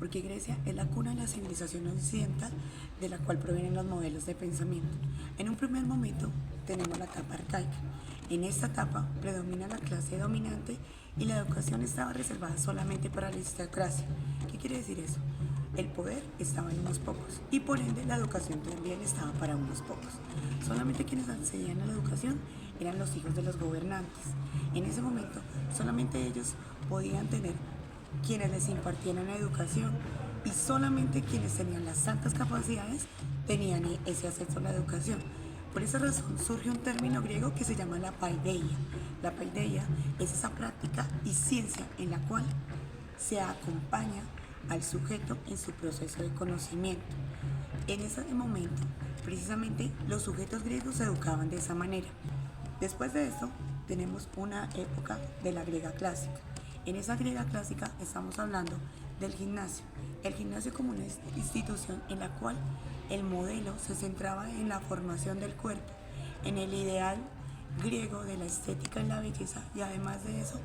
porque Grecia es la cuna de la civilización occidental de la cual provienen los modelos de pensamiento. En un primer momento tenemos la etapa arcaica. En esta etapa predomina la clase dominante y la educación estaba reservada solamente para la aristocracia. ¿Qué quiere decir eso? El poder estaba en unos pocos y por ende la educación también estaba para unos pocos. Solamente quienes accedían a la educación eran los hijos de los gobernantes. En ese momento solamente ellos podían tener quienes les impartieran la educación y solamente quienes tenían las altas capacidades tenían ese acceso a la educación. Por esa razón surge un término griego que se llama la paideia. La paideia es esa práctica y ciencia en la cual se acompaña al sujeto en su proceso de conocimiento. En ese momento, precisamente, los sujetos griegos se educaban de esa manera. Después de esto, tenemos una época de la griega clásica. En esa griega clásica estamos hablando del gimnasio. El gimnasio como una institución en la cual el modelo se centraba en la formación del cuerpo, en el ideal griego de la estética y la belleza, y además de eso,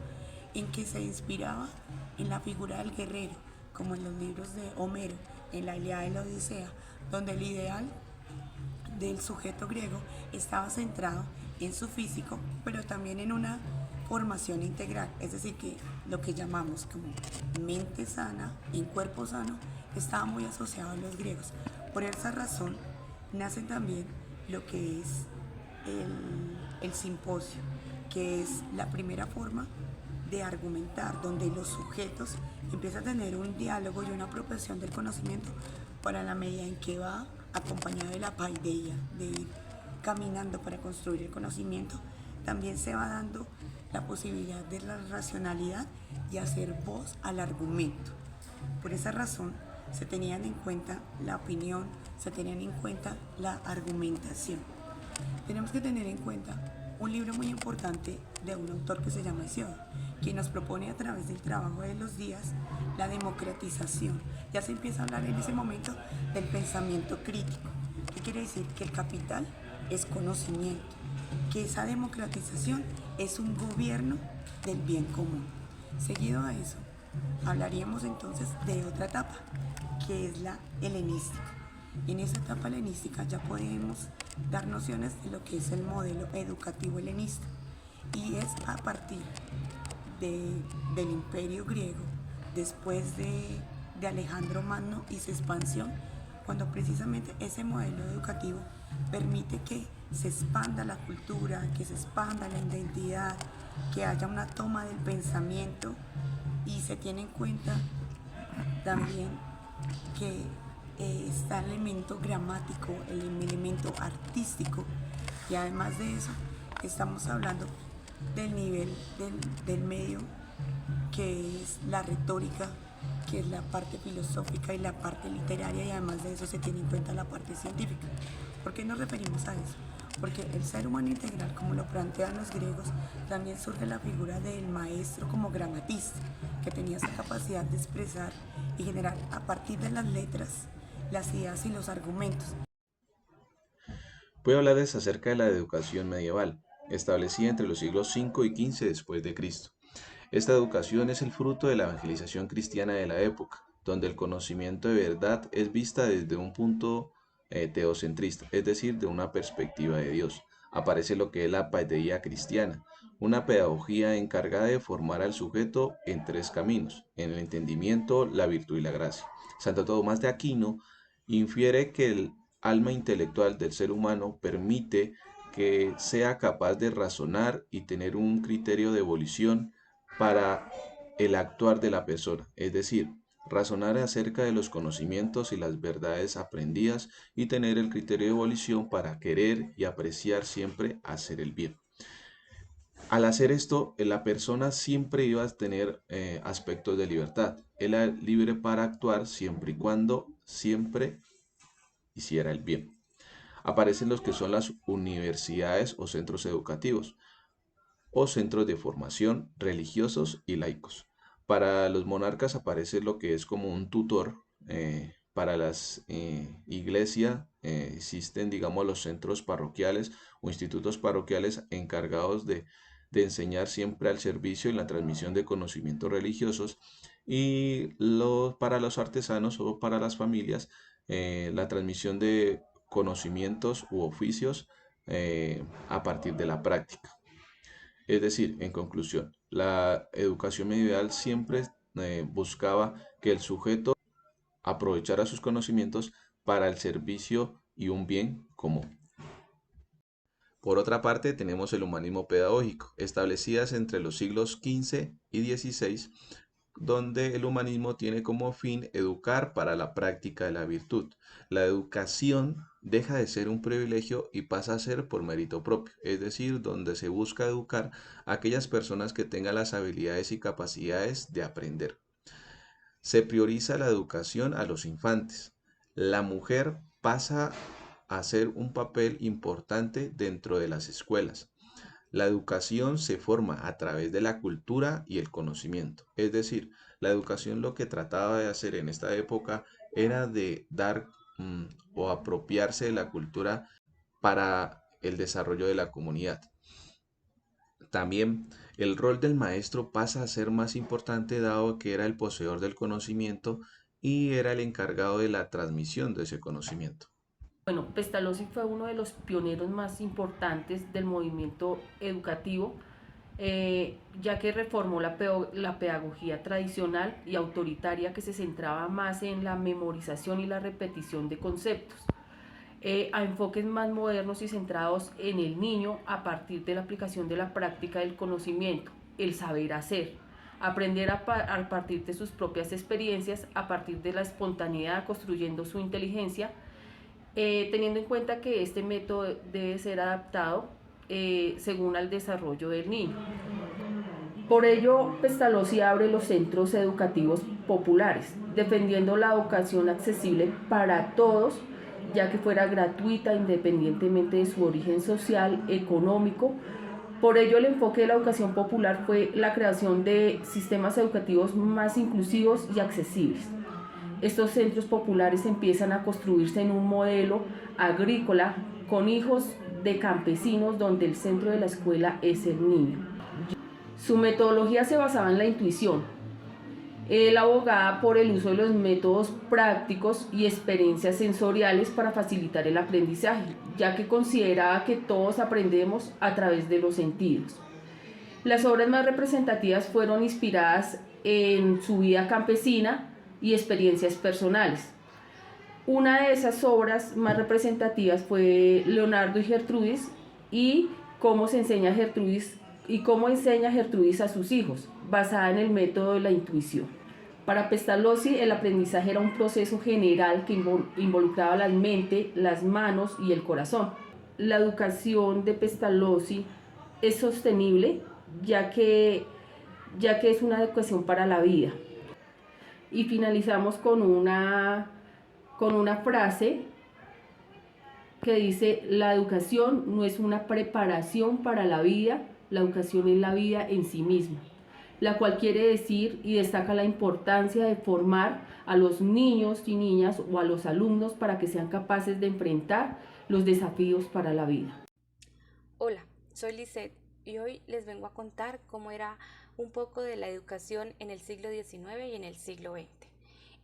en que se inspiraba en la figura del guerrero, como en los libros de Homero, en la Ilíada y la Odisea, donde el ideal del sujeto griego estaba centrado en su físico, pero también en una formación integral, es decir, que lo que llamamos como mente sana, en cuerpo sano, estaba muy asociado a los griegos. Por esa razón, nace también lo que es el simposio, que es la primera forma de argumentar, donde los sujetos empiezan a tener un diálogo y una apropiación del conocimiento para la medida en que va acompañado de la paideia, de ir caminando para construir el conocimiento. También se va dando la posibilidad de la racionalidad y hacer voz al argumento. Por esa razón se tenían en cuenta la opinión, se tenían en cuenta la argumentación. Tenemos que tener en cuenta un libro muy importante de un autor que se llama Hesiodoro, quien nos propone a través del trabajo de los días la democratización. Ya se empieza a hablar en ese momento del pensamiento crítico. ¿Qué quiere decir? Que el capital es conocimiento, que esa democratización es un gobierno del bien común. Seguido a eso, hablaríamos entonces de otra etapa, que es la helenística. En esa etapa helenística ya podemos dar nociones de lo que es el modelo educativo helenista, y es a partir del imperio griego, después de Alejandro Magno y su expansión, cuando precisamente ese modelo educativo permite que se expanda la cultura, que se expanda la identidad, que haya una toma del pensamiento, y se tiene en cuenta también que está el elemento gramático, el elemento artístico, y además de eso estamos hablando del nivel del medio, que es la retórica, que es la parte filosófica y la parte literaria, y además de eso se tiene en cuenta la parte científica. ¿Por qué nos referimos a eso? Porque el ser humano integral, como lo plantean los griegos, también surge la figura del maestro como gramatista, que tenía esa capacidad de expresar y generar a partir de las letras las ideas y los argumentos. Voy a hablarles acerca de la educación medieval, establecida entre los siglos V y XV después de Cristo. Esta educación es el fruto de la evangelización cristiana de la época, donde el conocimiento de verdad es vista desde un punto teocentrista, es decir, de una perspectiva de Dios. Aparece lo que es la paideia cristiana, una pedagogía encargada de formar al sujeto en tres caminos, en el entendimiento, la virtud y la gracia. Santo Tomás de Aquino infiere que el alma intelectual del ser humano permite que sea capaz de razonar y tener un criterio de evolución para el actuar de la persona, es decir, razonar acerca de los conocimientos y las verdades aprendidas y tener el criterio de evolución para querer y apreciar siempre hacer el bien. Al hacer esto, la persona siempre iba a tener aspectos de libertad. Él era libre para actuar siempre y cuando siempre hiciera el bien. Aparecen los que son las universidades o centros educativos o centros de formación religiosos y laicos. Para los monarcas aparece lo que es como un tutor. Para las iglesias existen, digamos, los centros parroquiales o institutos parroquiales encargados de enseñar siempre al servicio y la transmisión de conocimientos religiosos. y para los artesanos o para las familias, la transmisión de conocimientos u oficios a partir de la práctica. Es decir, en conclusión, la educación medieval siempre buscaba que el sujeto aprovechara sus conocimientos para el servicio y un bien común. Por otra parte, tenemos el humanismo pedagógico, establecidas entre los siglos XV y XVI, donde el humanismo tiene como fin educar para la práctica de la virtud. La educación deja de ser un privilegio y pasa a ser por mérito propio, es decir, donde se busca educar a aquellas personas que tengan las habilidades y capacidades de aprender. Se prioriza la educación a los infantes. La mujer pasa a ser un papel importante dentro de las escuelas. La educación se forma a través de la cultura y el conocimiento. Es decir, la educación lo que trataba de hacer en esta época era de dar o apropiarse de la cultura para el desarrollo de la comunidad. También el rol del maestro pasa a ser más importante dado que era el poseedor del conocimiento y era el encargado de la transmisión de ese conocimiento. Bueno, Pestalozzi fue uno de los pioneros más importantes del movimiento educativo, ya que reformó la pedagogía tradicional y autoritaria que se centraba más en la memorización y la repetición de conceptos, a enfoques más modernos y centrados en el niño a partir de la aplicación de la práctica del conocimiento, el saber hacer, aprender a partir de sus propias experiencias, a partir de la espontaneidad, construyendo su inteligencia, teniendo en cuenta que este método debe ser adaptado según al desarrollo del niño. Por ello, Pestalozzi abre los centros educativos populares, defendiendo la educación accesible para todos, ya que fuera gratuita independientemente de su origen social, económico. Por ello, el enfoque de la educación popular fue la creación de sistemas educativos más inclusivos y accesibles. Estos centros populares empiezan a construirse en un modelo agrícola con hijos de campesinos donde el centro de la escuela es el niño. Su metodología se basaba en la intuición. Él abogaba por el uso de los métodos prácticos y experiencias sensoriales para facilitar el aprendizaje, ya que consideraba que todos aprendemos a través de los sentidos. Las obras más representativas fueron inspiradas en su vida campesina y experiencias personales. Una de esas obras más representativas fue Leonardo y Gertrudis y cómo enseña Gertrudis a sus hijos, basada en el método de la intuición. Para Pestalozzi, el aprendizaje era un proceso general que involucraba la mente, las manos y el corazón. La educación de Pestalozzi es sostenible, ya que es una educación para la vida. Y finalizamos con una frase que dice: la educación no es una preparación para la vida, la educación es la vida en sí misma, la cual quiere decir y destaca la importancia de formar a los niños y niñas o a los alumnos para que sean capaces de enfrentar los desafíos para la vida. Hola, soy Lisette y hoy les vengo a contar cómo era un poco de la educación en el siglo XIX y en el siglo XX.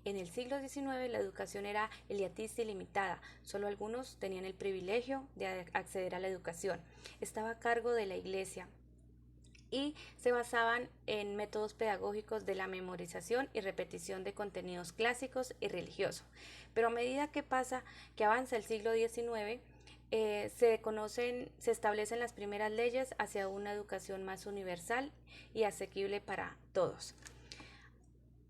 En el siglo XIX la educación era elitista y limitada, solo algunos tenían el privilegio de acceder a la educación. Estaba a cargo de la iglesia y se basaban en métodos pedagógicos de la memorización y repetición de contenidos clásicos y religiosos. Pero a medida que avanza el siglo XIX, se establecen las primeras leyes hacia una educación más universal y asequible para todos.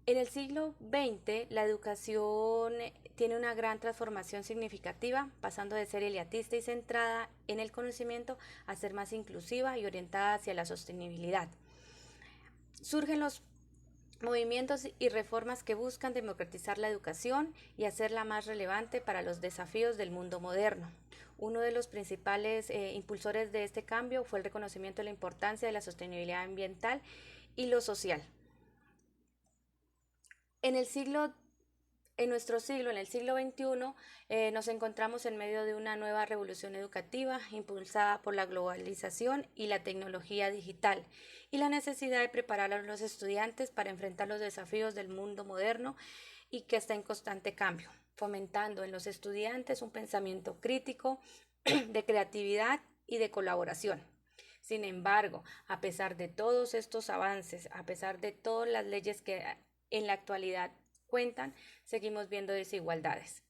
En el siglo XX, la educación tiene una gran transformación significativa, pasando de ser elitista y centrada en el conocimiento a ser más inclusiva y orientada hacia la sostenibilidad. Surgen los movimientos y reformas que buscan democratizar la educación y hacerla más relevante para los desafíos del mundo moderno. Uno de los principales impulsores de este cambio fue el reconocimiento de la importancia de la sostenibilidad ambiental y lo social. En el siglo en nuestro siglo, en el siglo XXI, nos encontramos en medio de una nueva revolución educativa impulsada por la globalización y la tecnología digital y la necesidad de preparar a los estudiantes para enfrentar los desafíos del mundo moderno y que está en constante cambio, fomentando en los estudiantes un pensamiento crítico, de creatividad y de colaboración. Sin embargo, a pesar de todos estos avances, a pesar de todas las leyes que en la actualidad cuentan, seguimos viendo desigualdades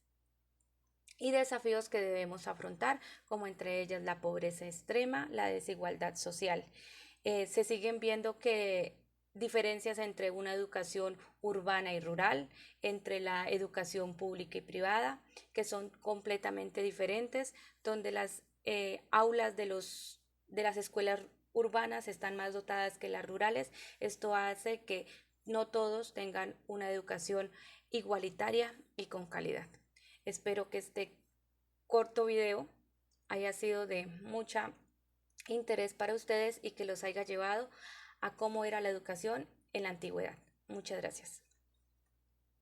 y desafíos que debemos afrontar, como entre ellas la pobreza extrema, la desigualdad social. Se siguen viendo que diferencias entre una educación urbana y rural, entre la educación pública y privada, que son completamente diferentes, donde las aulas de las escuelas urbanas están más dotadas que las rurales. Esto hace que no todos tengan una educación igualitaria y con calidad. Espero que este corto video haya sido de mucho interés para ustedes y que los haya llevado a cómo era la educación en la antigüedad. Muchas gracias.